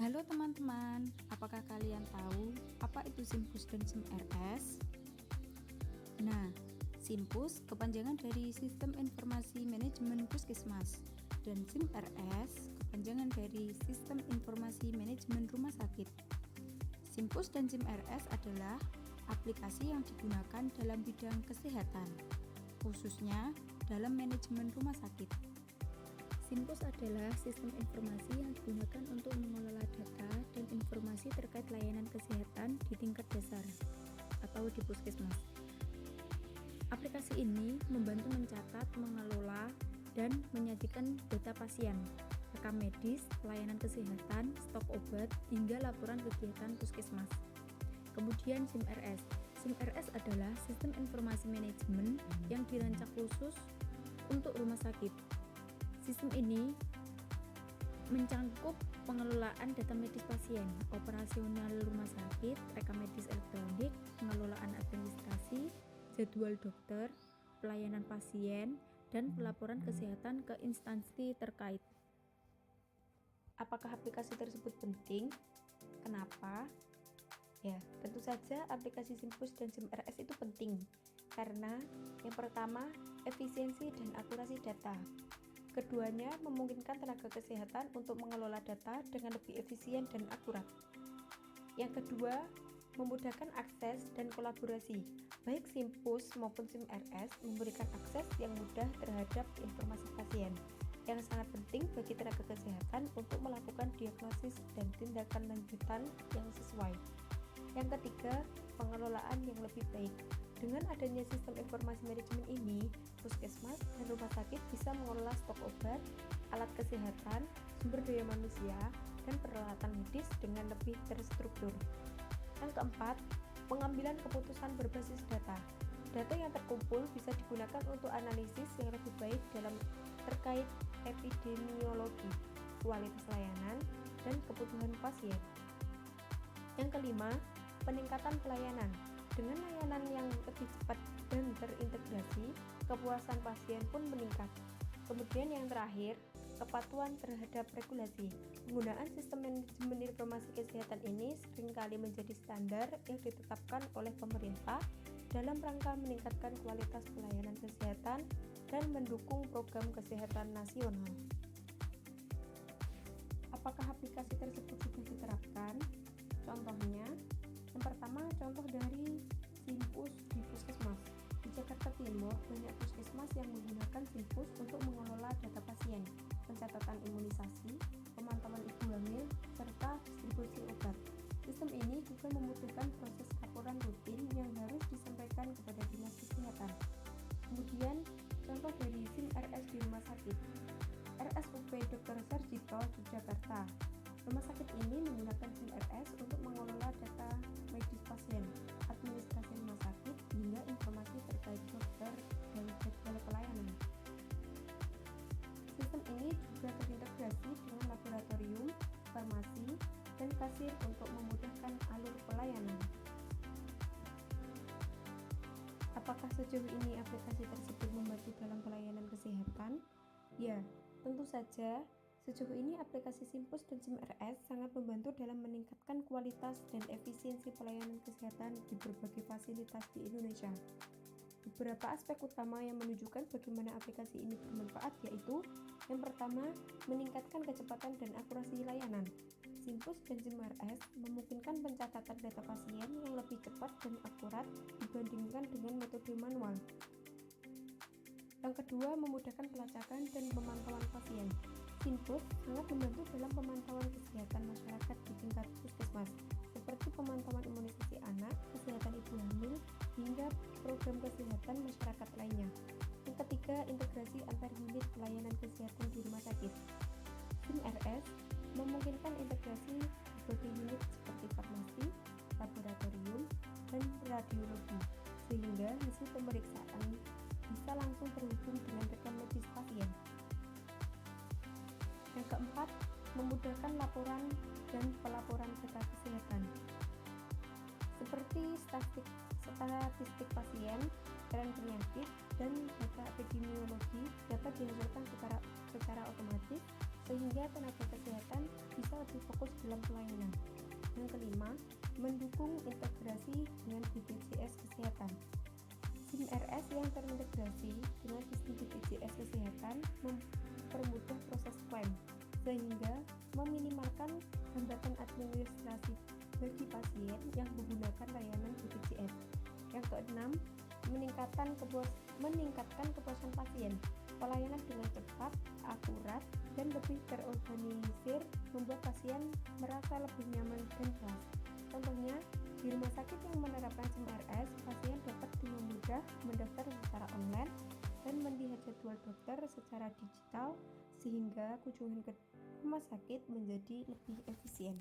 Halo teman-teman, apakah kalian tahu apa itu SIMPUS dan SIM-RS? Nah, SIMPUS kepanjangan dari Sistem Informasi Manajemen Puskesmas dan SIM-RS kepanjangan dari Sistem Informasi Manajemen Rumah Sakit. SIMPUS dan SIM-RS adalah aplikasi yang digunakan dalam bidang kesehatan, khususnya dalam manajemen rumah sakit. SIMPUS adalah sistem informasi yang digunakan untuk mengelola data dan informasi terkait layanan kesehatan di tingkat dasar atau di puskesmas. Aplikasi ini membantu mencatat, mengelola, dan menyajikan data pasien, rekam medis, layanan kesehatan, stok obat, hingga laporan kegiatan puskesmas. Kemudian SIM-RS. SIM-RS adalah sistem informasi manajemen yang dirancang khusus untuk rumah sakit. Sistem ini mencangkup pengelolaan data medis pasien, operasional rumah sakit, rekam medis elektronik, pengelolaan administrasi, jadwal dokter, pelayanan pasien, dan pelaporan kesehatan ke instansi terkait. Apakah aplikasi tersebut penting? Kenapa? Ya, tentu saja aplikasi SIMPUS dan SIM-RS itu penting karena yang pertama, efisiensi dan akurasi data. Keduanya memungkinkan tenaga kesehatan untuk mengelola data dengan lebih efisien dan akurat. Yang kedua, memudahkan akses dan kolaborasi. Baik SIMPUS maupun SIM-RS memberikan akses yang mudah terhadap informasi pasien, yang sangat penting bagi tenaga kesehatan untuk melakukan diagnosis dan tindakan lanjutan yang sesuai. Yang ketiga, pengelolaan yang lebih baik. Dengan adanya sistem informasi manajemen ini, puskesmas dan rumah sakit bisa mengelola stok obat, alat kesehatan, sumber daya manusia, dan peralatan medis dengan lebih terstruktur. Yang keempat, pengambilan keputusan berbasis data. Data yang terkumpul bisa digunakan untuk analisis yang lebih baik dalam terkait epidemiologi, kualitas layanan, dan kebutuhan pasien. Yang kelima, peningkatan pelayanan. Dengan layanan yang lebih cepat dan terintegrasi, kepuasan pasien pun meningkat. Kemudian yang terakhir, kepatuhan terhadap regulasi. Penggunaan sistem manajemen informasi kesehatan ini seringkali menjadi standar yang ditetapkan oleh pemerintah dalam rangka meningkatkan kualitas pelayanan kesehatan dan mendukung program kesehatan nasional. Apakah aplikasi tersebut sudah diterapkan? Contohnya, yang pertama, contoh dari SIMPUS di puskesmas. Di Jakarta Timur, banyak puskesmas yang menggunakan SIMPUS untuk mengelola data pasien, pencatatan imunisasi, pemantauan ibu hamil, serta distribusi obat. Sistem ini juga memudahkan proses laporan rutin yang harus disampaikan kepada dinas kesehatan. Kemudian, contoh dari SIM-RS di rumah sakit. RSUP Dr. Sarjito, Yogyakarta. Rumah sakit ini menggunakan SIM-RS untuk mengelola data medis pasien, administrasi rumah sakit, hingga informasi terkait dokter dan jadwal pelayanan. Sistem ini juga terintegrasi dengan laboratorium, farmasi, dan kasir untuk memudahkan alur pelayanan. Apakah sejauh ini aplikasi tersebut membantu dalam pelayanan kesehatan? Ya, tentu saja. Sejauh ini aplikasi SIMPUS dan SIM-RS sangat membantu dalam meningkatkan kualitas dan efisiensi pelayanan kesehatan di berbagai fasilitas di Indonesia. Beberapa aspek utama yang menunjukkan bagaimana aplikasi ini bermanfaat yaitu yang pertama, meningkatkan kecepatan dan akurasi layanan. SIMPUS dan SIM-RS memungkinkan pencatatan data pasien yang lebih cepat dan akurat dibandingkan dengan metode manual. Yang kedua, memudahkan pelacakan dan pemantauan pasien. SIMPUS sangat membantu dalam pemantauan kesehatan masyarakat di tingkat puskesmas, seperti pemantauan imunisasi anak, kesehatan ibu hamil, hingga program kesehatan masyarakat lainnya. Yang ketiga, integrasi antar unit pelayanan kesehatan di rumah sakit. SIM-RS memungkinkan integrasi berbagai unit seperti farmasi, laboratorium, dan radiologi, sehingga hasil pemeriksaan bisa langsung terhubung dengan rekam medis pasien. Yang keempat, memudahkan laporan dan pelaporan data kesehatan. Seperti statistik pasien, tren penyakit, dan data epidemiologi dapat dihasilkan secara otomatis sehingga tenaga kesehatan bisa lebih fokus dalam pelayanan. Yang kelima, mendukung integrasi dengan BPJS Kesehatan. SIM-RS yang terintegrasi dengan sistem BPJS Kesehatan mempermudah proses klaim, sehingga meminimalkan hambatan administrasi bagi pasien yang menggunakan layanan BPJS. Yang keenam, meningkatkan kepuasan pasien. Pelayanan dengan cepat, akurat, dan lebih terorganisir membuat pasien merasa lebih nyaman dan puas. Contohnya, di rumah sakit yang menerapkan SIM-RS, pasien dapat dengan mudah mendaftar secara online dan melihat jadwal dokter secara digital, sehingga kunjungan ke rumah sakit menjadi lebih efisien.